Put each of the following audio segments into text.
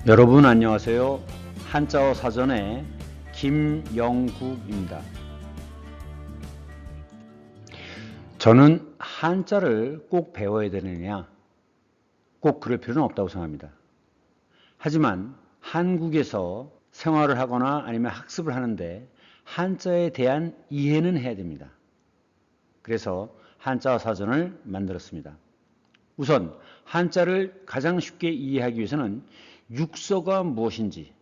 여러분 안녕하세요. 한자어 사전의 김영국입니다. 저는 한자를 꼭 배워야 되느냐? 꼭 그럴 필요는 없다고 생각합니다. 하지만 한국에서 생활을 하거나 아니면 학습을 하는데 한자에 대한 이해는 해야 됩니다. 그래서 한자어 사전을 만들었습니다. 우선 한자를 가장 쉽게 이해하기 위해서는 육서가 무엇인지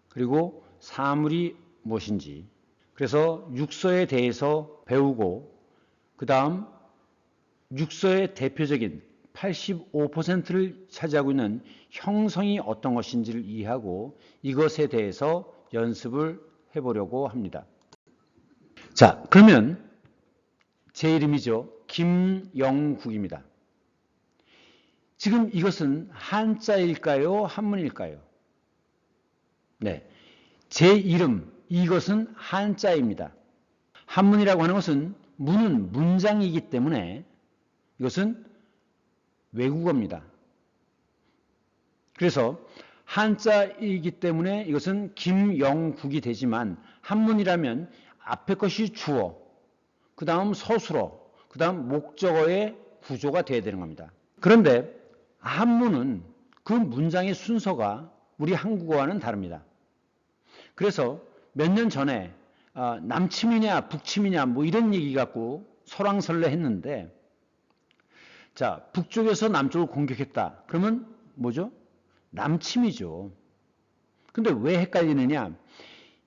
그리고 사물이 무엇인지 그래서 육서에 대해서 배우고 그 다음 육서의 대표적인 85%를 차지하고 있는 형성이 어떤 것인지를 이해하고 이것에 대해서 연습을 해보려고 합니다. 자, 그러면 제 이름이죠. 김영국입니다. 지금 이것은 한자일까요? 한문일까요? 네. 제 이름, 이것은 한자입니다. 한문이라고 하는 것은 문은 문장이기 때문에 이것은 외국어입니다. 그래서 한자이기 때문에 이것은 김영국이 되지만 한문이라면 앞에 것이 주어, 그 다음 서술어, 그 다음 목적어의 구조가 되어야 되는 겁니다. 그런데 한문은 그 문장의 순서가 우리 한국어와는 다릅니다. 그래서 몇 년 전에 남침이냐 북침이냐 뭐 이런 얘기 갖고 설왕설래 했는데 자, 북쪽에서 남쪽을 공격했다. 그러면 뭐죠? 남침이죠. 근데 왜 헷갈리느냐?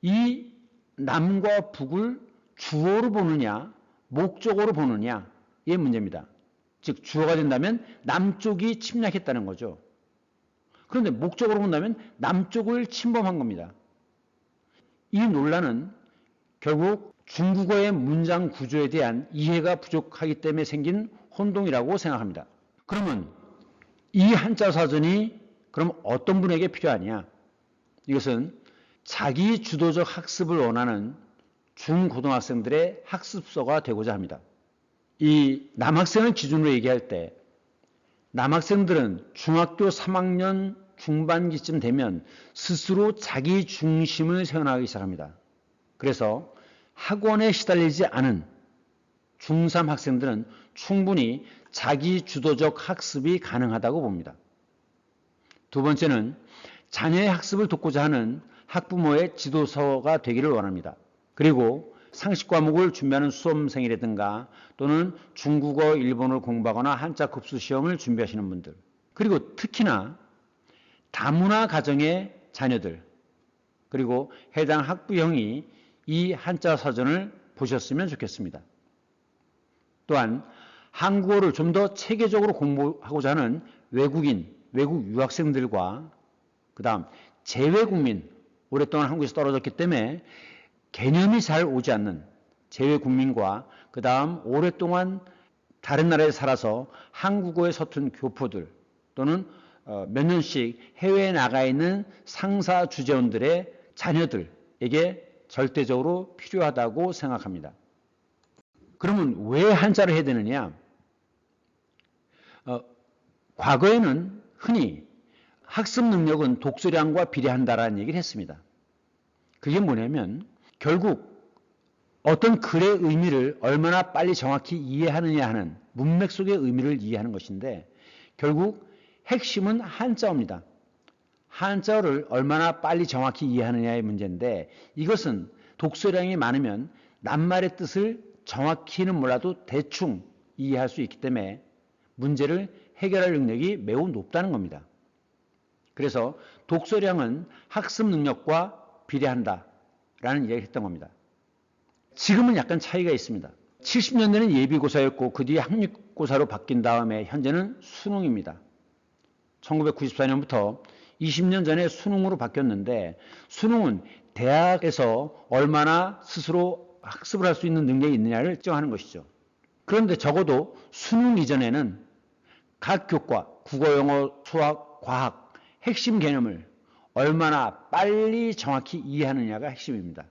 이 남과 북을 주어로 보느냐 목적어로 보느냐 이게 문제입니다. 즉 주어가 된다면 남쪽이 침략했다는 거죠. 그런데 목적으로 본다면 남쪽을 침범한 겁니다. 이 논란은 결국 중국어의 문장 구조에 대한 이해가 부족하기 때문에 생긴 혼동이라고 생각합니다. 그러면 이 한자 사전이 그럼 어떤 분에게 필요하냐? 이것은 자기 주도적 학습을 원하는 중고등학생들의 학습서가 되고자 합니다. 이 남학생을 기준으로 얘기할 때 남학생들은 중학교 3학년 중반기쯤 되면 스스로 자기 중심을 세워나가기 시작합니다. 그래서 학원에 시달리지 않은 중3 학생들은 충분히 자기 주도적 학습이 가능하다고 봅니다. 두 번째는 자녀의 학습을 돕고자 하는 학부모의 지도서가 되기를 원합니다. 그리고 상식 과목을 준비하는 수험생이라든가 또는 중국어, 일본어를 공부하거나 한자 급수 시험을 준비하시는 분들 그리고 특히나 다문화 가정의 자녀들 그리고 해당 학부형이 이 한자 사전을 보셨으면 좋겠습니다. 또한 한국어를 좀 더 체계적으로 공부하고자 하는 외국인, 외국 유학생들과 그 다음 재외국민, 오랫동안 한국에서 떨어졌기 때문에 개념이 잘 오지 않는 재외국민과 그 다음 오랫동안 다른 나라에 살아서 한국어에 서툰 교포들 또는 몇 년씩 해외에 나가 있는 상사 주재원들의 자녀들에게 절대적으로 필요하다고 생각합니다. 그러면 왜 한자를 해야 되느냐? 과거에는 흔히 학습 능력은 독서량과 비례한다라는 얘기를 했습니다. 그게 뭐냐면 결국 어떤 글의 의미를 얼마나 빨리 정확히 이해하느냐 하는 문맥 속의 의미를 이해하는 것인데 결국 핵심은 한자어입니다. 한자어를 얼마나 빨리 정확히 이해하느냐의 문제인데 이것은 독서량이 많으면 낱말의 뜻을 정확히는 몰라도 대충 이해할 수 있기 때문에 문제를 해결할 능력이 매우 높다는 겁니다. 그래서 독서량은 학습 능력과 비례한다라는 이야기를 했던 겁니다. 지금은 약간 차이가 있습니다. 70년대는 예비고사였고 그 뒤에 학력고사로 바뀐 다음에 현재는 수능입니다. 1994년부터 20년 전에 수능으로 바뀌었는데 수능은 대학에서 얼마나 스스로 학습을 할 수 있는 능력이 있느냐를 측정하는 것이죠. 그런데 적어도 수능 이전에는 각 교과, 국어, 영어, 수학, 과학 핵심 개념을 얼마나 빨리 정확히 이해하느냐가 핵심입니다.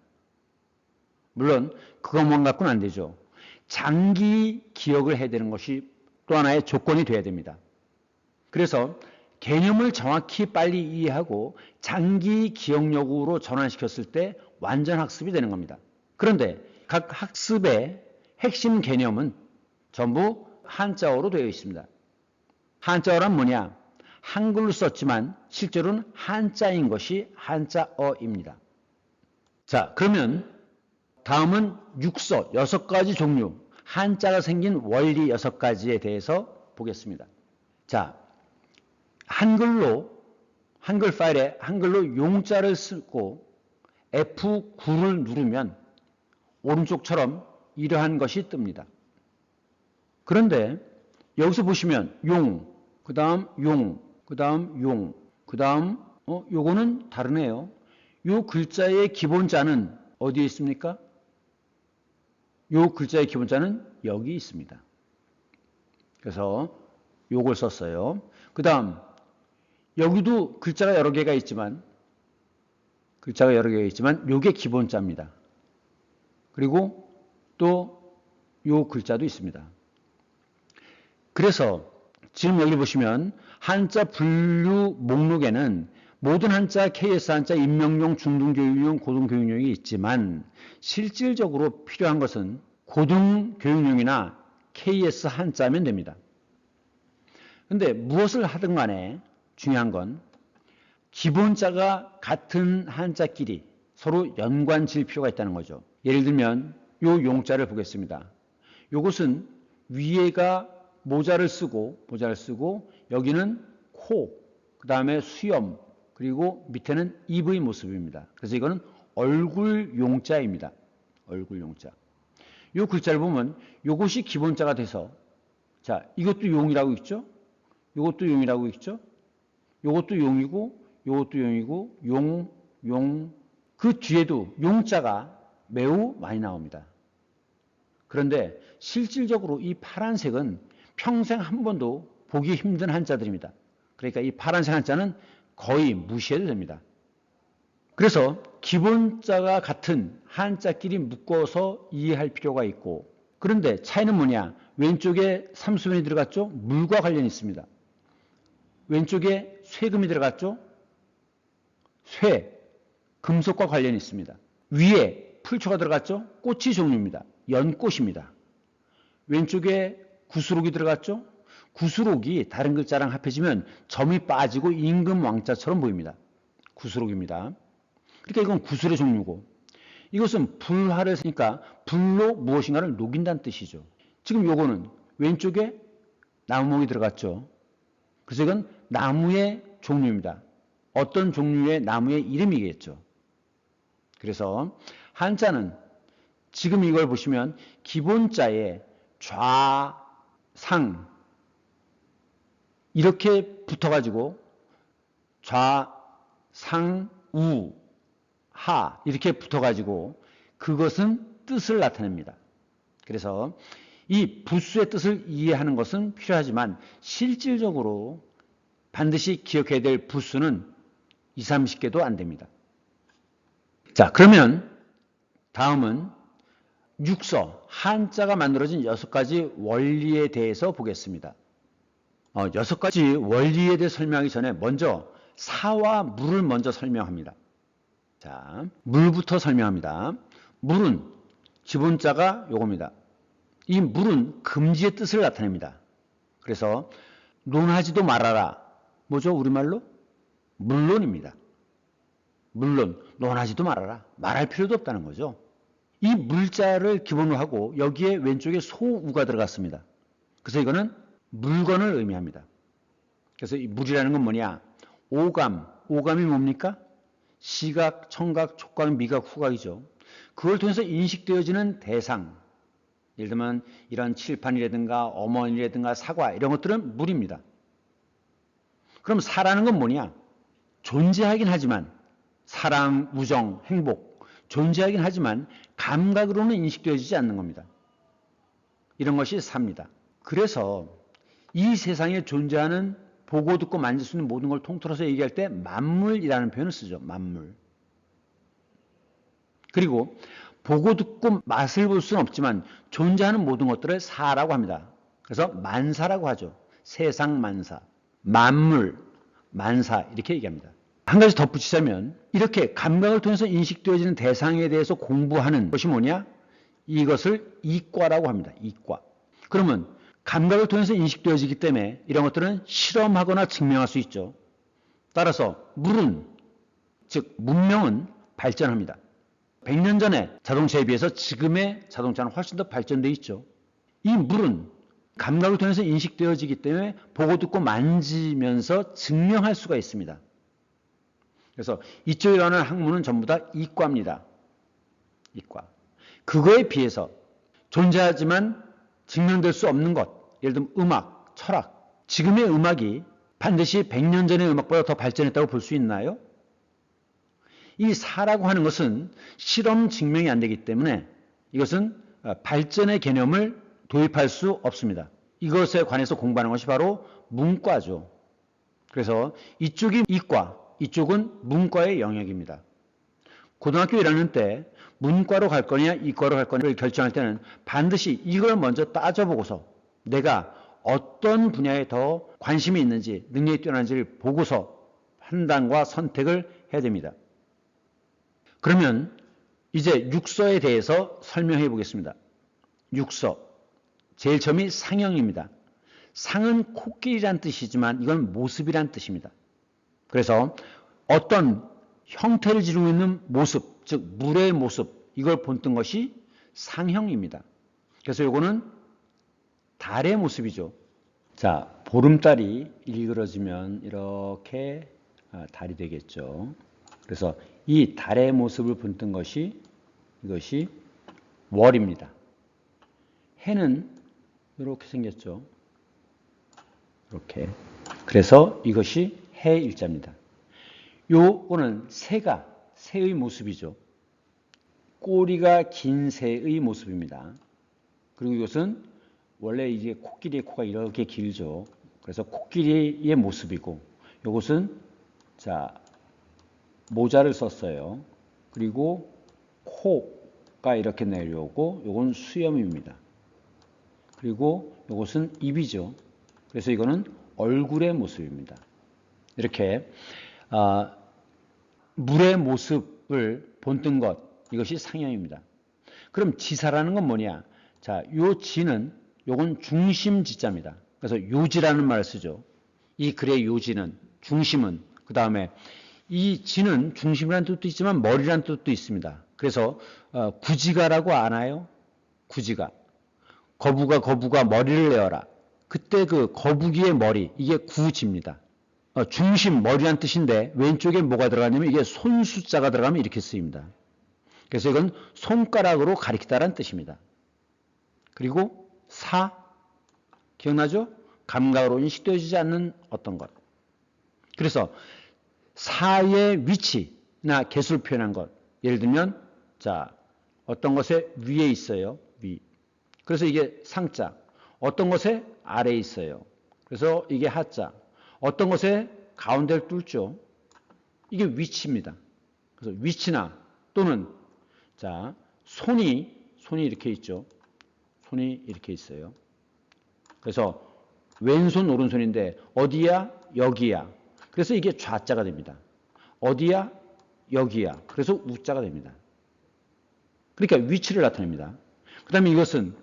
물론 그것만 갖고는 안 되죠. 장기 기억을 해야 되는 것이 또 하나의 조건이 돼야 됩니다. 그래서 개념을 정확히 빨리 이해하고 장기 기억력으로 전환시켰을 때 완전 학습이 되는 겁니다. 그런데 각 학습의 핵심 개념은 전부 한자어로 되어 있습니다. 한자어란 뭐냐? 한글로 썼지만 실제로는 한자인 것이 한자어입니다. 자, 그러면 다음은 육서 6가지 종류, 한자가 생긴 원리 6가지에 대해서 보겠습니다. 자, 한글 파일에 한글로 용자를 쓰고 F9를 누르면 오른쪽처럼 이러한 것이 뜹니다. 그런데 여기서 보시면 용, 그 다음 용, 그 다음 용, 그 다음 요거는 다르네요. 요 글자의 기본자는 어디에 있습니까? 요 글자의 기본자는 여기 있습니다. 그래서 요걸 썼어요. 그 다음 여기도 글자가 여러 개가 있지만 요게 기본자입니다. 그리고 또 요 글자도 있습니다. 그래서 지금 여기 보시면 한자 분류 목록에는 모든 한자, KS 한자, 임명용, 중등교육용, 고등교육용이 있지만 실질적으로 필요한 것은 고등교육용이나 KS 한자면 됩니다. 근데 무엇을 하든 간에 중요한 건 기본자가 같은 한자끼리 서로 연관 지을 필요가 있다는 거죠. 예를 들면 요 용자를 보겠습니다. 요것은 위에가 모자를 쓰고 여기는 코, 그 다음에 수염, 그리고 밑에는 입의 모습입니다. 그래서 이거는 얼굴 용자입니다. 얼굴 용자. 요 글자를 보면 요것이 기본자가 돼서 자, 이것도 용이라고 있죠? 요것도 용이라고 있죠? 요것도 용이고 요것도 용이고 용. 그 뒤에도 용자가 매우 많이 나옵니다. 그런데 실질적으로 이 파란색은 평생 한 번도 보기 힘든 한자들입니다. 그러니까 이 파란색 한자는 거의 무시해도 됩니다. 그래서 기본자가 같은 한자끼리 묶어서 이해할 필요가 있고, 그런데 차이는 뭐냐? 왼쪽에 삼수변이 들어갔죠? 물과 관련이 있습니다. 왼쪽에 쇠금이 들어갔죠? 쇠, 금속과 관련이 있습니다. 위에 풀초가 들어갔죠? 꽃이 종류입니다. 연꽃입니다. 왼쪽에 구수록이 들어갔죠? 구수록이 다른 글자랑 합해지면 점이 빠지고 임금 왕자처럼 보입니다. 구수록입니다. 그러니까 이건 구술의 종류고, 이것은 불화를 쓰니까 불로 무엇인가를 녹인다는 뜻이죠. 지금 요거는 왼쪽에 나무목이 들어갔죠. 그래서 이건 나무의 종류입니다. 어떤 종류의 나무의 이름이겠죠. 그래서 한자는 지금 이걸 보시면 기본자에 좌, 상 이렇게 붙어가지고 좌, 상, 우, 하 이렇게 붙어가지고 그것은 뜻을 나타냅니다. 그래서 이 부수의 뜻을 이해하는 것은 필요하지만 실질적으로 반드시 기억해야 될 부수는 20, 30개도 안 됩니다. 자, 그러면 다음은 육서, 한자가 만들어진 6가지 원리에 대해서 보겠습니다. 6가지 원리에 대해 설명하기 전에 먼저 사와 물을 먼저 설명합니다. 자, 물부터 설명합니다. 물은 기본자가 요겁니다. 이 물은 금지의 뜻을 나타냅니다. 그래서 논하지도 말아라. 뭐죠? 우리말로? 물론입니다. 물론 논하지도 말아라. 말할 필요도 없다는 거죠. 이 물자를 기본으로 하고 여기에 왼쪽에 소우가 들어갔습니다. 그래서 이거는 물건을 의미합니다. 그래서 이 물이라는 건 뭐냐? 오감이 뭡니까? 시각, 청각, 촉각, 미각, 후각이죠. 그걸 통해서 인식되어지는 대상, 예를 들면 이런 칠판이라든가 어머니라든가 사과 이런 것들은 물입니다. 그럼 사라는 건 뭐냐? 존재하긴 하지만 사랑, 우정, 행복 존재하긴 하지만 감각으로는 인식되어지지 않는 겁니다. 이런 것이 사입니다. 그래서 이 세상에 존재하는 보고 듣고 만질 수 있는 모든 걸 통틀어서 얘기할 때 만물이라는 표현을 쓰죠. 만물. 그리고 보고 듣고 맛을 볼 수는 없지만 존재하는 모든 것들을 사라고 합니다. 그래서 만사라고 하죠. 세상 만사. 만물. 만사 이렇게 얘기합니다. 한 가지 덧붙이자면 이렇게 감각을 통해서 인식되어지는 대상에 대해서 공부하는 것이 뭐냐? 이것을 이과라고 합니다. 이과. 그러면 감각을 통해서 인식되어지기 때문에 이런 것들은 실험하거나 증명할 수 있죠. 따라서 물은, 즉 문명은 발전합니다. 100년 전에 자동차에 비해서 지금의 자동차는 훨씬 더 발전되어 있죠. 이 물은 감각을 통해서 인식되어지기 때문에 보고 듣고 만지면서 증명할 수가 있습니다. 그래서 이쪽에 관한 학문은 전부 다 이과입니다. 이과. 그거에 비해서 존재하지만 증명될 수 없는 것, 예를 들면 음악, 철학. 지금의 음악이 반드시 100년 전의 음악보다 더 발전했다고 볼 수 있나요? 이 사라고 하는 것은 실험 증명이 안 되기 때문에 이것은 발전의 개념을 도입할 수 없습니다. 이것에 관해서 공부하는 것이 바로 문과죠. 그래서 이쪽이 이과, 이쪽은 문과의 영역입니다. 고등학교 1학년 때 문과로 갈 거냐 이과로 갈 거냐를 결정할 때는 반드시 이걸 먼저 따져보고서 내가 어떤 분야에 더 관심이 있는지 능력이 뛰어난지를 보고서 판단과 선택을 해야 됩니다. 그러면 이제 육서에 대해서 설명해 보겠습니다. 육서. 제일 처음이 상형입니다. 상은 코끼리란 뜻이지만 이건 모습이란 뜻입니다. 그래서 어떤 형태를 지니고 있는 모습, 즉 물의 모습, 이걸 본뜬 것이 상형입니다. 그래서 이거는 달의 모습이죠. 자, 보름달이 일그러지면 이렇게 달이 되겠죠. 그래서 이 달의 모습을 본뜬 것이 이것이 월입니다. 해는 이렇게 생겼죠. 이렇게. 그래서 이것이 해 일자입니다. 요거는 새가 새의 모습이죠. 꼬리가 긴 새의 모습입니다. 그리고 이것은 원래 이제 코끼리의 코가 이렇게 길죠. 그래서 코끼리의 모습이고 이것은 자 모자를 썼어요. 그리고 코가 이렇게 내려오고 이건 수염입니다. 그리고 이것은 입이죠. 그래서 이거는 얼굴의 모습입니다. 이렇게 물의 모습을 본뜬 것, 이것이 상형입니다. 그럼 지사라는 건 뭐냐? 자, 요 지는 요건 중심지자입니다. 그래서 요지라는 말을 쓰죠. 이 글의 요지는 중심은 그 다음에 이 지는 중심이라는 뜻도 있지만 머리라는 뜻도 있습니다. 그래서 구지가라고 아나요? 구지가. 거부가 머리를 내어라. 그때 그 거북이의 머리, 이게 구지입니다. 중심, 머리란 뜻인데 왼쪽에 뭐가 들어가냐면 이게 손수자가 들어가면 이렇게 쓰입니다. 그래서 이건 손가락으로 가리키다라는 뜻입니다. 그리고 사, 기억나죠? 감각으로 인식되어지지 않는 어떤 것. 그래서 사의 위치나 개수를 표현한 것. 예를 들면 자 어떤 것에 위에 있어요. 위. 그래서 이게 상자. 어떤 것에 아래에 있어요. 그래서 이게 하자. 어떤 것에 가운데를 뚫죠. 이게 위치입니다. 그래서 위치나 또는 자 손이 이렇게 있죠. 손이 이렇게 있어요. 그래서 왼손 오른손인데 어디야? 여기야. 그래서 이게 좌자가 됩니다. 어디야? 여기야. 그래서 우자가 됩니다. 그러니까 위치를 나타냅니다. 그 다음에 이것은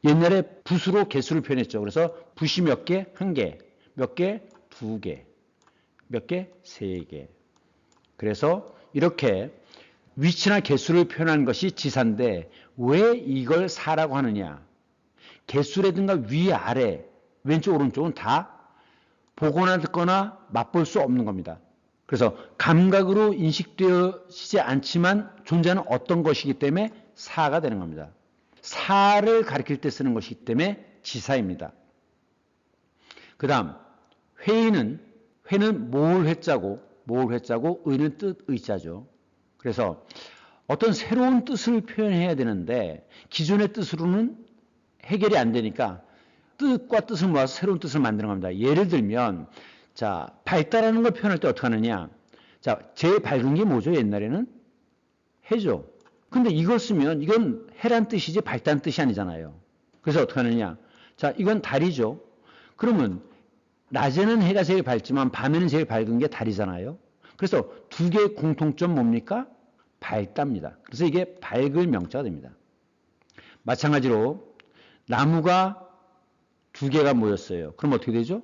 옛날에 붓으로 개수를 표현했죠. 그래서 붓이 몇 개? 한 개. 몇 개? 두 개. 몇 개? 세 개. 그래서 이렇게 위치나 개수를 표현한 것이 지사인데 왜 이걸 사라고 하느냐? 개수라든가 위, 아래, 왼쪽, 오른쪽은 다 보거나 듣거나 맛볼 수 없는 겁니다. 그래서 감각으로 인식되어지지 않지만 존재하는 어떤 것이기 때문에 사가 되는 겁니다. 사를 가리킬 때 쓰는 것이기 때문에 지사입니다. 그 다음 회는 모을 회자고 의는 뜻 의자죠. 그래서 어떤 새로운 뜻을 표현해야 되는데 기존의 뜻으로는 해결이 안 되니까 뜻과 뜻을 모아서 새로운 뜻을 만드는 겁니다. 예를 들면 자 밝다라는 걸 표현할 때 어떻게 하느냐. 자 제일 밝은 게 뭐죠? 옛날에는 해죠. 근데 이걸 쓰면 이건 해란 뜻이지 밝다는 뜻이 아니잖아요. 그래서 어떻게 하느냐. 자 이건 달이죠. 그러면 낮에는 해가 제일 밝지만 밤에는 제일 밝은 게 달이잖아요. 그래서 두 개의 공통점 뭡니까? 밝답니다. 그래서 이게 밝을 명자가 됩니다. 마찬가지로 나무가 두 개가 모였어요. 그럼 어떻게 되죠?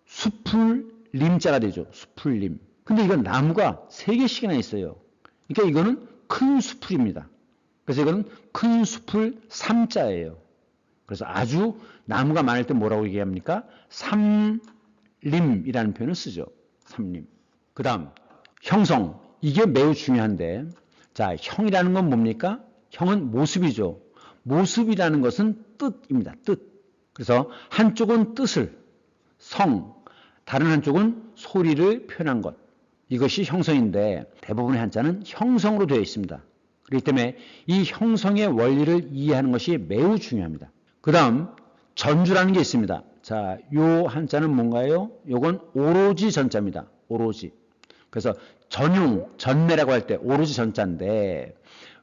수풀림자가 되죠. 수풀림. 근데 이건 나무가 세 개씩이나 있어요. 그러니까 이거는 큰 수풀입니다. 그래서 이거는 큰 수풀 삼자예요. 그래서 아주 나무가 많을 때 뭐라고 얘기합니까? 삼림이라는 표현을 쓰죠. 삼림. 그 다음 형성. 이게 매우 중요한데, 자, 형이라는 건 뭡니까? 형은 모습이죠. 모습이라는 것은 뜻입니다. 뜻. 그래서 한쪽은 뜻을, 성, 다른 한쪽은 소리를 표현한 것. 이것이 형성인데 대부분의 한자는 형성으로 되어 있습니다. 그렇기 때문에 이 형성의 원리를 이해하는 것이 매우 중요합니다. 그 다음 전주라는 게 있습니다. 자, 요 한자는 뭔가요? 요건 오로지 전자입니다. 오로지. 그래서 전용, 전매라고 할 때 오로지 전자인데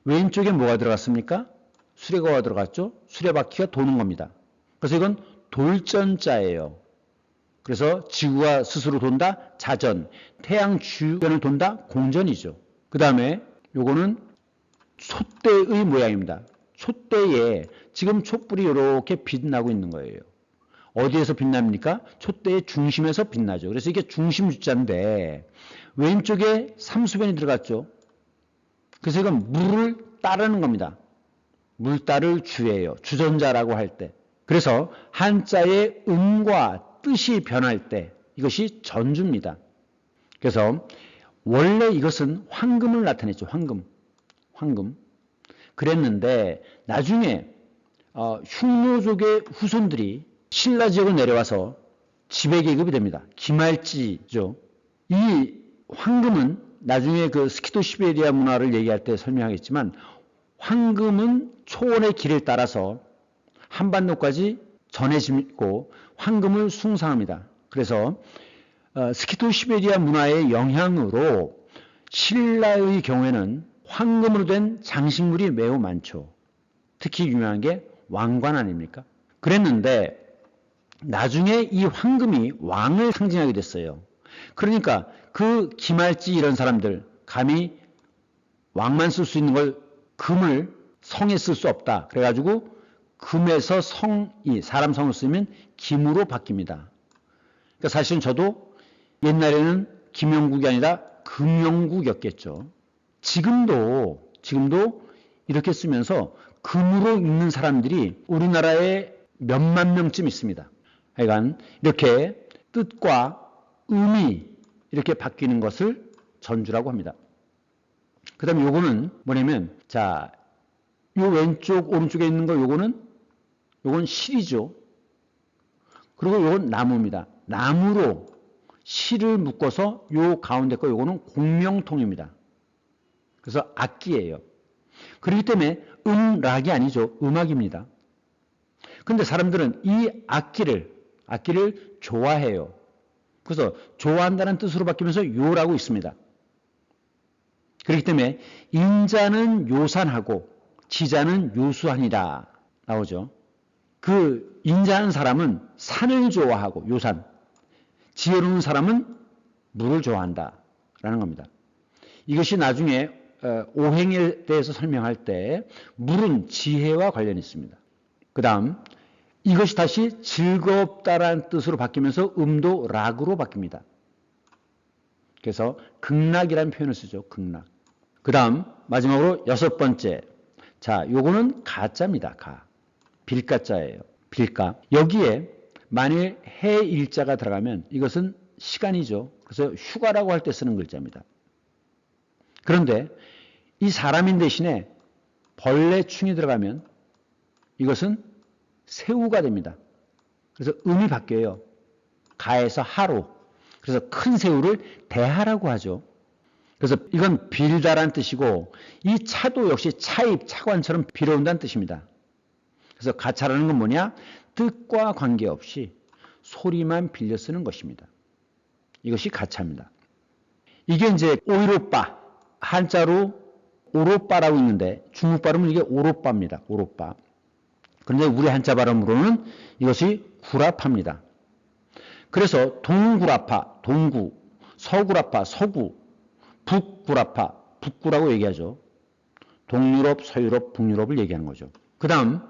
왼쪽에 뭐가 들어갔습니까? 수레가 들어갔죠? 수레바퀴가 도는 겁니다. 그래서 이건 돌전자예요. 그래서 지구가 스스로 돈다? 자전. 태양 주변을 돈다? 공전이죠. 그 다음에 요거는 촛대의 모양입니다. 촛대에 지금 촛불이 이렇게 빛나고 있는 거예요. 어디에서 빛납니까? 촛대의 중심에서 빛나죠. 그래서 이게 중심주자인데 왼쪽에 삼수변이 들어갔죠. 그래서 이건 물을 따르는 겁니다. 물 따를 주예요. 주전자라고 할 때. 그래서 한자의 음과 뜻이 변할 때 이것이 전주입니다. 그래서 원래 이것은 황금을 나타냈죠. 황금. 그랬는데 나중에 흉노족의 후손들이 신라 지역을 내려와서 지배계급이 됩니다. 기말지죠. 이 황금은 나중에 그 스키도 시베리아 문화를 얘기할 때 설명하겠지만 황금은 초원의 길을 따라서 한반도까지 전해지고 황금을 숭상합니다. 그래서 스키도 시베리아 문화의 영향으로 신라의 경우에는 황금으로 된 장식물이 매우 많죠. 특히 유명한 게 왕관 아닙니까? 그랬는데 나중에 이 황금이 왕을 상징하게 됐어요. 그러니까 그 기말지 이런 사람들 감히 왕만 쓸 수 있는 걸 금을 성에 쓸 수 없다. 그래가지고 금에서 성이 사람 성을 쓰면 김으로 바뀝니다. 그러니까 사실은 저도 옛날에는 김영국이 아니라 금영국이었겠죠. 지금도 이렇게 쓰면서 금으로 읽는 사람들이 우리나라에 몇만 명쯤 있습니다. 하여간 이렇게 뜻과 음이 이렇게 바뀌는 것을 전주라고 합니다. 그 다음에 요거는 뭐냐면, 자, 요 왼쪽, 오른쪽에 있는 거 요건 실이죠. 그리고 요건 나무입니다. 나무로 실을 묶어서 요 가운데 거 요거는 공명통입니다. 그래서 악기예요. 그렇기 때문에 음락이 아니죠. 음악입니다. 근데 사람들은 이 악기를 좋아해요. 그래서 좋아한다는 뜻으로 바뀌면서 요라고 있습니다. 그렇기 때문에 인자는 요산하고 지자는 요수하니라 나오죠. 그 인자한 사람은 산을 좋아하고 요산, 지혜로운 사람은 물을 좋아한다 라는 겁니다. 이것이 나중에 오행에 대해서 설명할 때 물은 지혜와 관련이 있습니다. 그 다음 이것이 다시 즐겁다라는 뜻으로 바뀌면서 음도 락으로 바뀝니다. 그래서 극락이라는 표현을 쓰죠. 극락. 그 다음 마지막으로 여섯 번째. 자, 요거는 가자입니다. 가. 빌가자예요. 빌가. 여기에 만일 해 일자가 들어가면 이것은 시간이죠. 그래서 휴가라고 할 때 쓰는 글자입니다. 그런데 이 사람인 대신에 벌레 충이 들어가면 이것은 새우가 됩니다. 그래서 음이 바뀌어요. 가에서 하로. 그래서 큰 새우를 대하라고 하죠. 그래서 이건 빌다라는 뜻이고 이 차도 역시 차입, 차관처럼 빌어온다는 뜻입니다. 그래서 가차라는 건 뭐냐? 뜻과 관계없이 소리만 빌려 쓰는 것입니다. 이것이 가차입니다. 이게 이제 오이로빠, 한자로 오로빠라고 있는데 중국 발음은 이게 오로빠입니다. 오로빠. 그런데 우리 한자 발음으로는 이것이 구라파입니다. 그래서 동구라파, 동구, 서구라파, 서구, 북구라파, 북구라고 얘기하죠. 동유럽, 서유럽, 북유럽을 얘기하는 거죠. 그 다음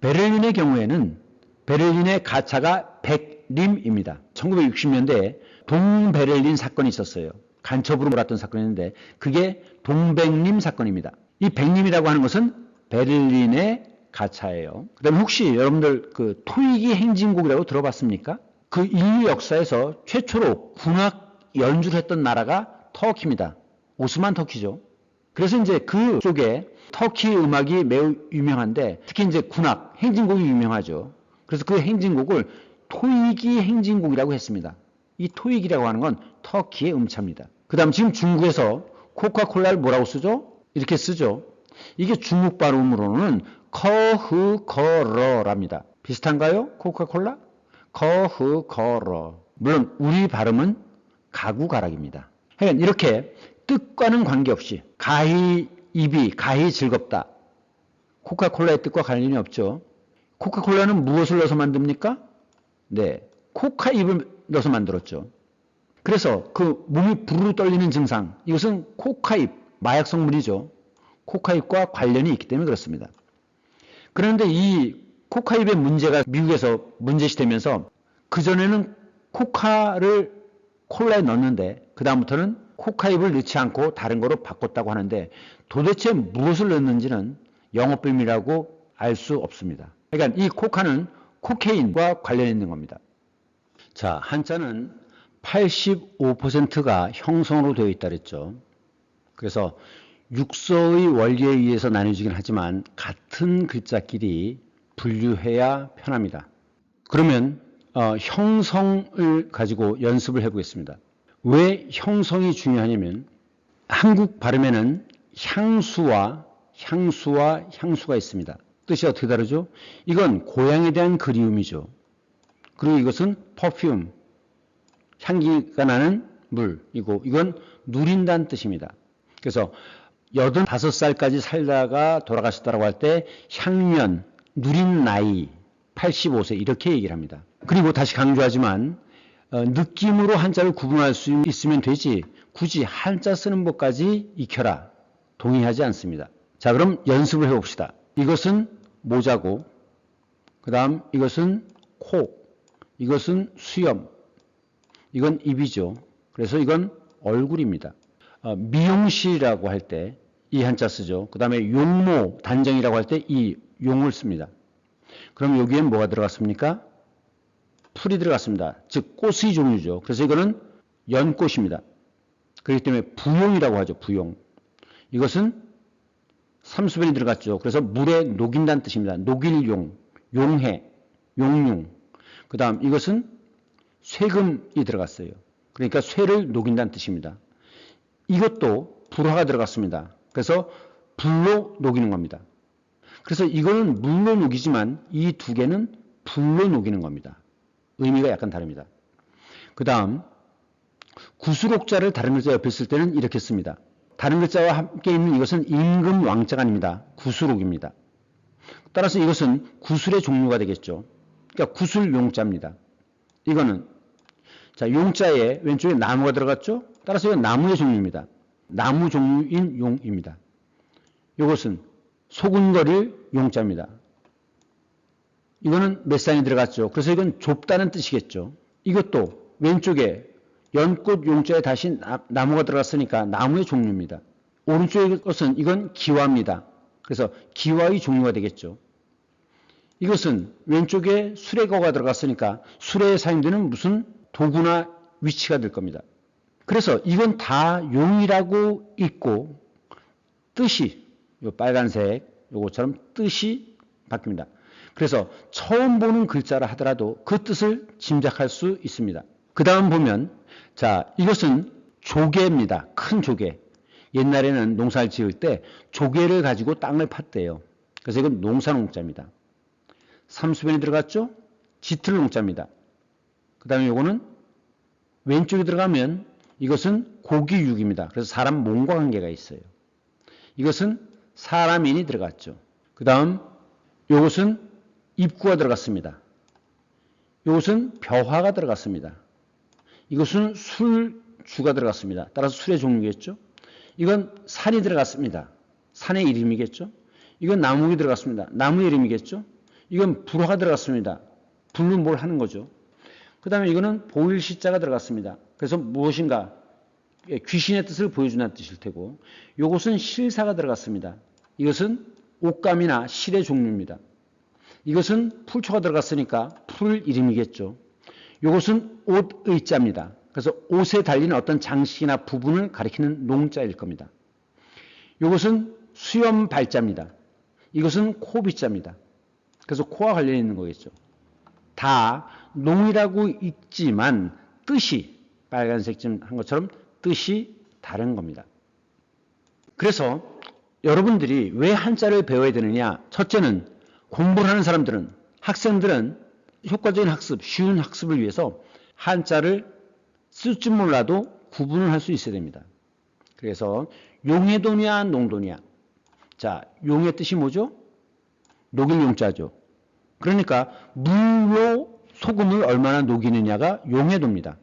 베를린의 경우에는 베를린의 가차가 백림입니다. 1960년대에 동베를린 사건이 있었어요. 간첩으로 몰았던 사건이 있는데 그게 동백림 사건입니다. 이 백림이라고 하는 것은 베를린의 가차예요. 그 다음에 혹시 여러분들 그 토이기 행진곡이라고 들어봤습니까? 그 인류 역사에서 최초로 군악 연주를 했던 나라가 터키입니다. 오스만 터키죠. 그래서 이제 그쪽에 터키 음악이 매우 유명한데 특히 이제 군악, 행진곡이 유명하죠. 그래서 그 행진곡을 토이기 행진곡이라고 했습니다. 이 토이기라고 하는 건 터키의 음차입니다. 그 다음 지금 중국에서 코카콜라를 뭐라고 쓰죠? 이렇게 쓰죠. 이게 중국 발음으로는 커흐거러랍니다. 비슷한가요? 코카콜라? 커흐거러. 물론 우리 발음은 가구가락입니다. 그러니까 이렇게 뜻과는 관계없이 가히 입이 가히 즐겁다. 코카콜라의 뜻과 관련이 없죠. 코카콜라는 무엇을 넣어서 만듭니까? 네, 코카잎을 넣어서 만들었죠. 그래서 그 몸이 부르르 떨리는 증상, 이것은 코카잎, 마약 성분이죠. 코카잎과 관련이 있기 때문에 그렇습니다. 그런데 이 코카잎의 문제가 미국에서 문제시되면서 그전에는 코카를 콜라에 넣었는데 그 다음부터는 코카잎을 넣지 않고 다른 거로 바꿨다고 하는데 도대체 무엇을 넣었는지는 영업비밀이라고 알 수 없습니다. 그러니까 이 코카는 코케인과 관련이 있는 겁니다. 자, 한자는 85%가 형성으로 되어 있다 그랬죠. 그래서 육서의 원리에 의해서 나뉘어지긴 하지만 같은 글자끼리 분류해야 편합니다. 그러면 형성을 가지고 연습을 해보겠습니다. 왜 형성이 중요하냐면 한국 발음에는 향수와 향수가 있습니다. 뜻이 어떻게 다르죠? 이건 고향에 대한 그리움이죠. 그리고 이것은 퍼퓸, 향기가 나는 물이고 이건 누린다는 뜻입니다. 그래서 85살까지 살다가 돌아가셨다고 할 때 향년, 누린 나이 85세 이렇게 얘기를 합니다. 그리고 다시 강조하지만 느낌으로 한자를 구분할 수 있으면 되지 굳이 한자 쓰는 법까지 익혀라 동의하지 않습니다. 자, 그럼 연습을 해봅시다. 이것은 모자고 그 다음 이것은 코, 이것은 수염, 이건 입이죠. 그래서 이건 얼굴입니다. 미용실이라고 할 때 이 한자 쓰죠. 그 다음에 용모, 단정이라고 할 때 이 용을 씁니다. 그럼 여기엔 뭐가 들어갔습니까? 풀이 들어갔습니다. 즉 꽃의 종류죠. 그래서 이거는 연꽃입니다. 그렇기 때문에 부용이라고 하죠. 부용. 이것은 삼수변이 들어갔죠. 그래서 물에 녹인다는 뜻입니다. 녹일용, 용해, 용융. 그 다음 이것은 쇠금이 들어갔어요. 그러니까 쇠를 녹인다는 뜻입니다. 이것도 불화가 들어갔습니다. 그래서 불로 녹이는 겁니다. 그래서 이거는 물로 녹이지만 이 두 개는 불로 녹이는 겁니다. 의미가 약간 다릅니다. 그 다음 구수록자를 다른 글자 옆에 쓸 때는 이렇게 씁니다. 다른 글자와 함께 있는 이것은 임금 왕자가 아닙니다. 구수록입니다. 따라서 이것은 구술의 종류가 되겠죠. 그러니까 구술 용자입니다. 이거는 자 용자에 왼쪽에 나무가 들어갔죠. 따라서 이건 나무의 종류입니다. 나무 종류인 용입니다. 이것은 소근거릴 용자입니다. 이거는 몇 산이 들어갔죠. 그래서 이건 좁다는 뜻이겠죠. 이것도 왼쪽에 연꽃 용자에 다시 나무가 들어갔으니까 나무의 종류입니다. 오른쪽의 것은 이건 기와입니다. 그래서 기와의 종류가 되겠죠. 이것은 왼쪽에 수레거가 들어갔으니까 수레에 사용되는 무슨 도구나 위치가 될 겁니다. 그래서 이건 다 용이라고 있고 뜻이 요 빨간색 요것처럼 뜻이 바뀝니다. 그래서 처음 보는 글자라 하더라도 그 뜻을 짐작할 수 있습니다. 그 다음 보면 자 이것은 조개입니다. 큰 조개. 옛날에는 농사를 지을 때 조개를 가지고 땅을 팠대요. 그래서 이건 농사농자입니다. 삼수변이 들어갔죠? 짙을 농자입니다. 그 다음에 요거는 왼쪽에 들어가면 이것은 고기육입니다. 그래서 사람 몸과 관계가 있어요. 이것은 사람인이 들어갔죠. 그 다음 이것은 입구가 들어갔습니다. 이것은 벼화가 들어갔습니다. 이것은 술주가 들어갔습니다. 따라서 술의 종류겠죠. 이건 산이 들어갔습니다. 산의 이름이겠죠. 이건 나무가 들어갔습니다. 나무의 이름이겠죠. 이건 불화가 들어갔습니다. 불로 뭘 하는 거죠. 그 다음에 이거는 보일 시자가 들어갔습니다. 그래서 무엇인가 귀신의 뜻을 보여주는 뜻일 테고, 이것은 실사가 들어갔습니다. 이것은 옷감이나 실의 종류입니다. 이것은 풀초가 들어갔으니까 풀 이름이겠죠. 이것은 옷의 자입니다. 그래서 옷에 달리는 어떤 장식이나 부분을 가리키는 농자일 겁니다. 이것은 수염 발자입니다. 이것은 코비자입니다. 그래서 코와 관련이 있는 거겠죠. 다 농이라고 있지만 뜻이 빨간색 좀 한 것처럼 뜻이 다른 겁니다. 그래서 여러분들이 왜 한자를 배워야 되느냐? 첫째는 공부를 하는 사람들은, 학생들은 효과적인 학습, 쉬운 학습을 위해서 한자를 쓸 줄 몰라도 구분을 할 수 있어야 됩니다. 그래서 용해도냐 농도냐. 자, 용의 뜻이 뭐죠? 녹일 용자죠. 그러니까 물로 소금을 얼마나 녹이느냐가 용해도입니다.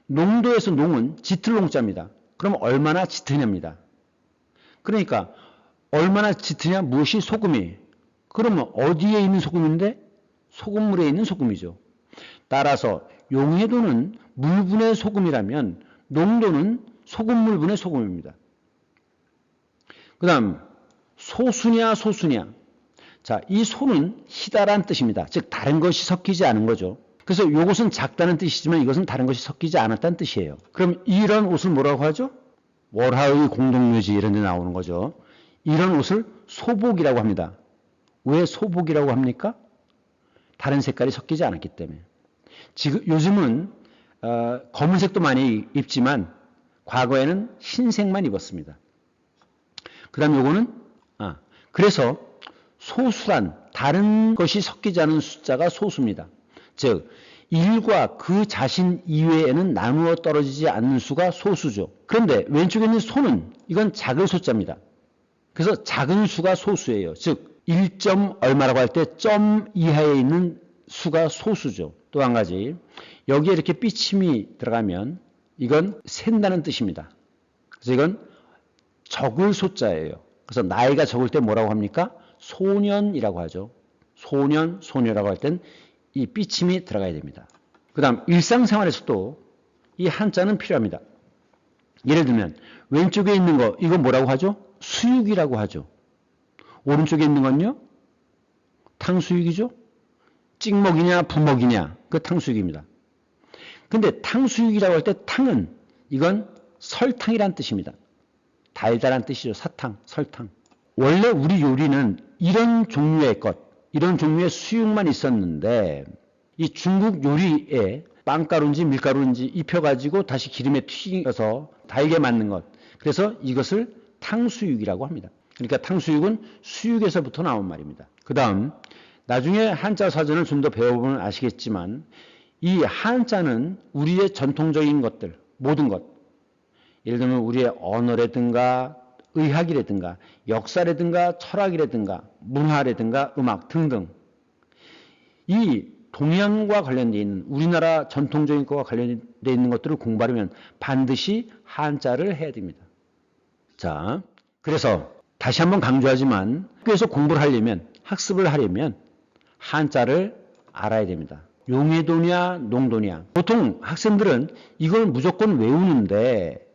농도에서 농은 짙을 농자입니다. 그럼 얼마나 짙으냐입니다. 그러니까 얼마나 짙으냐, 무엇이 소금이. 그러면 어디에 있는 소금인데? 소금물에 있는 소금이죠. 따라서 용해도는 물분의 소금이라면 농도는 소금물분의 소금입니다. 그 다음 소수냐 소수냐. 자, 이 소는 희다란 뜻입니다. 즉 다른 것이 섞이지 않은 거죠. 그래서 이것은 작다는 뜻이지만 이것은 다른 것이 섞이지 않았다는 뜻이에요. 그럼 이런 옷을 뭐라고 하죠? 월화의 공동묘지 이런 데 나오는 거죠. 이런 옷을 소복이라고 합니다. 왜 소복이라고 합니까? 다른 색깔이 섞이지 않았기 때문에. 지금 요즘은 검은색도 많이 입지만 과거에는 흰색만 입었습니다. 그 다음 요거는 그래서 소수란 다른 것이 섞이지 않은 숫자가 소수입니다. 즉 1과 그 자신 이외에는 나누어 떨어지지 않는 수가 소수죠. 그런데 왼쪽에 있는 소는 이건 작을 소자입니다. 그래서 작은 수가 소수예요. 즉 1점 얼마라고 할 때 점 이하에 있는 수가 소수죠. 또 한 가지, 여기에 이렇게 삐침이 들어가면 이건 샌다는 뜻입니다. 그래서 이건 적을 소자예요. 그래서 나이가 적을 때 뭐라고 합니까? 소년이라고 하죠. 소년, 소녀라고 할 땐 이 삐침이 들어가야 됩니다. 그 다음 일상생활에서도 이 한자는 필요합니다. 예를 들면 왼쪽에 있는 거 이거 뭐라고 하죠? 수육이라고 하죠. 오른쪽에 있는 건요? 탕수육이죠. 찍먹이냐 부먹이냐 그 탕수육입니다. 근데 탕수육이라고 할 때 탕은 이건 설탕이란 뜻입니다. 달달한 뜻이죠. 사탕, 설탕. 원래 우리 요리는 이런 종류의 것, 이런 종류의 수육만 있었는데 이 중국 요리에 빵가루인지 밀가루인지 입혀가지고 다시 기름에 튀겨서 달게 만든 것. 그래서 이것을 탕수육이라고 합니다. 그러니까 탕수육은 수육에서부터 나온 말입니다. 그 다음 나중에 한자 사전을 좀 더 배워보면 아시겠지만 이 한자는 우리의 전통적인 것들, 모든 것, 예를 들면 우리의 언어라든가 의학이라든가 역사라든가 철학이라든가 문화라든가 음악 등등 이 동양과 관련되어 있는 우리나라 전통적인 것과 관련되어 있는 것들을 공부하려면 반드시 한자를 해야 됩니다. 자, 그래서 다시 한번 강조하지만 학교에서 공부를 하려면, 학습을 하려면 한자를 알아야 됩니다. 용해도냐 농도냐. 보통 학생들은 이걸 무조건 외우는데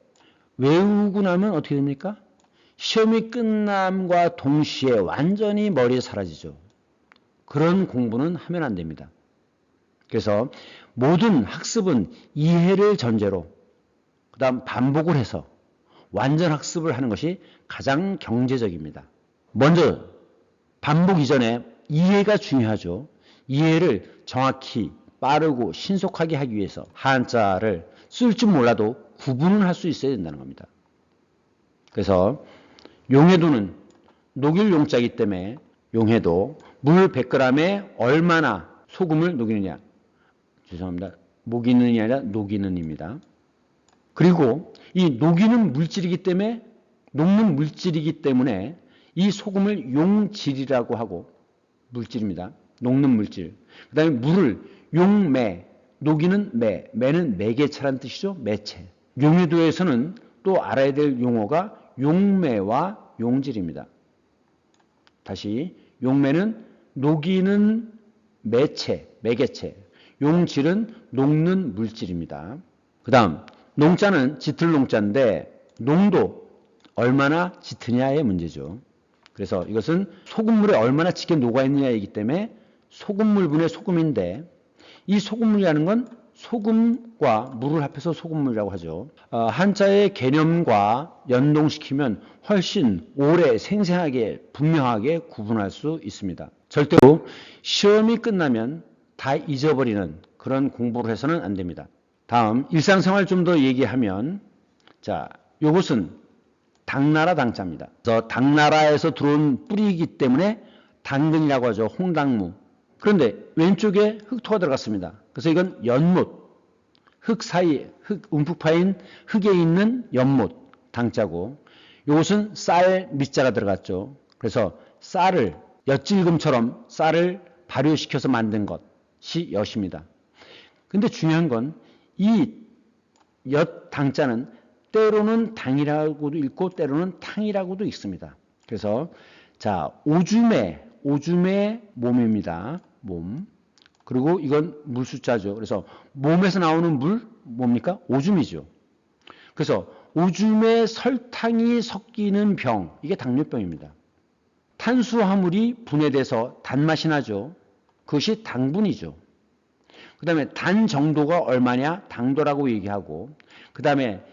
외우고 나면 어떻게 됩니까? 시험이 끝남과 동시에 완전히 머리에 사라지죠. 그런 공부는 하면 안 됩니다. 그래서 모든 학습은 이해를 전제로 그 다음 반복을 해서 완전 학습을 하는 것이 가장 경제적입니다. 먼저 반복 이전에 이해가 중요하죠. 이해를 정확히 빠르고 신속하게 하기 위해서 한자를 쓸 줄 몰라도 구분을 할 수 있어야 된다는 겁니다. 그래서 용해도는 녹일 용자이기 때문에 용해도 물 100g에 얼마나 소금을 녹이느냐. 죄송합니다. 목이는이 아니라 녹이는입니다. 그리고 이 녹이는 물질이기 때문에 녹는 물질이기 때문에 이 소금을 용질이라고 하고 물질입니다. 녹는 물질. 그 다음에 물을 용매, 녹이는 매, 매는 매개체란 뜻이죠. 매체. 용의도에서는 또 알아야 될 용어가 용매와 용질입니다. 다시 용매는 녹이는 매체, 매개체. 용질은 녹는 물질입니다. 그 다음 농자는 짙을 농자인데 농도 얼마나 짙으냐의 문제죠. 그래서 이것은 소금물에 얼마나 짙게 녹아있느냐이기 때문에 소금물분의 소금인데 이 소금물이라는 건 소금과 물을 합해서 소금물이라고 하죠. 한자의 개념과 연동시키면 훨씬 오래 생생하게 분명하게 구분할 수 있습니다. 절대로 시험이 끝나면 다 잊어버리는 그런 공부를 해서는 안 됩니다. 다음 일상생활 좀 더 얘기하면 자, 요것은 당나라 당자입니다. 그래서 당나라에서 들어온 뿌리이기 때문에 당근이라고 하죠. 홍당무. 그런데 왼쪽에 흑토가 들어갔습니다. 그래서 이건 연못, 흙 사이, 흙 움푹 파인 흙에 있는 연못, 당자고 이것은 쌀 밑자가 들어갔죠. 그래서 쌀을 엿질금처럼 쌀을 발효시켜서 만든 것이 엿입니다. 근데 중요한 건 이 엿 당자는 때로는 당이라고도 읽고 때로는 탕이라고도 읽습니다. 그래서 자 오줌의 몸입니다. 몸. 그리고 이건 물 숫자죠. 그래서 몸에서 나오는 물 뭡니까? 오줌이죠. 그래서 오줌에 설탕이 섞이는 병, 이게 당뇨병입니다. 탄수화물이 분해돼서 단맛이 나죠. 그것이 당분이죠. 그 다음에 단 정도가 얼마냐? 당도라고 얘기하고 그 다음에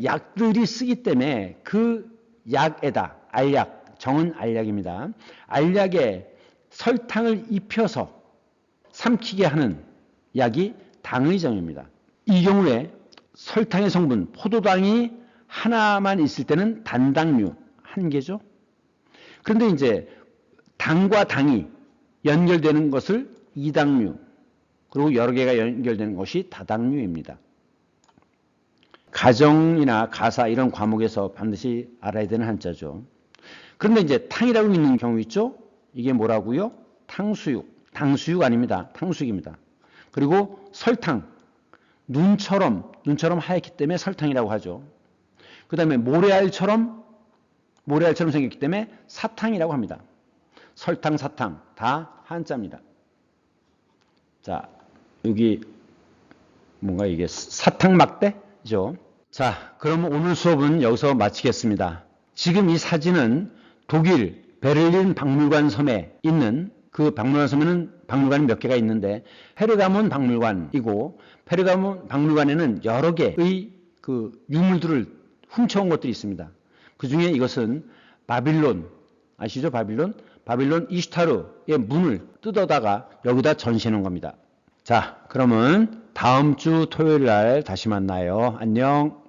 약들이 쓰기 때문에 그 약에다 알약, 정은 알약입니다. 알약에 설탕을 입혀서 삼키게 하는 약이 당의정입니다. 이 경우에 설탕의 성분, 포도당이 하나만 있을 때는 단당류, 한 개죠. 그런데 이제 당과 당이 연결되는 것을 이당류, 그리고 여러 개가 연결되는 것이 다당류입니다. 가정이나 가사 이런 과목에서 반드시 알아야 되는 한자죠. 그런데 이제 탕이라고 있는 경우 있죠? 이게 뭐라고요? 탕수육. 당수육 아닙니다. 탕수육입니다. 그리고 설탕. 눈처럼 하얗기 때문에 설탕이라고 하죠. 그 다음에 모래알처럼 생겼기 때문에 사탕이라고 합니다. 설탕, 사탕 다 한자입니다. 자, 여기 뭔가 이게 사탕막대죠. 자, 그럼 오늘 수업은 여기서 마치겠습니다. 지금 이 사진은 독일 베를린 박물관 섬에 있는 그 박물관 섬에는 박물관이 몇 개가 있는데 페르가몬 박물관이고 페르가몬 박물관에는 여러 개의 그 유물들을 훔쳐온 것들이 있습니다. 그 중에 이것은 바빌론 아시죠? 바빌론 이슈타르의 문을 뜯어다가 여기다 전시해 놓은 겁니다. 자, 그러면 다음 주 토요일 날 다시 만나요. 안녕.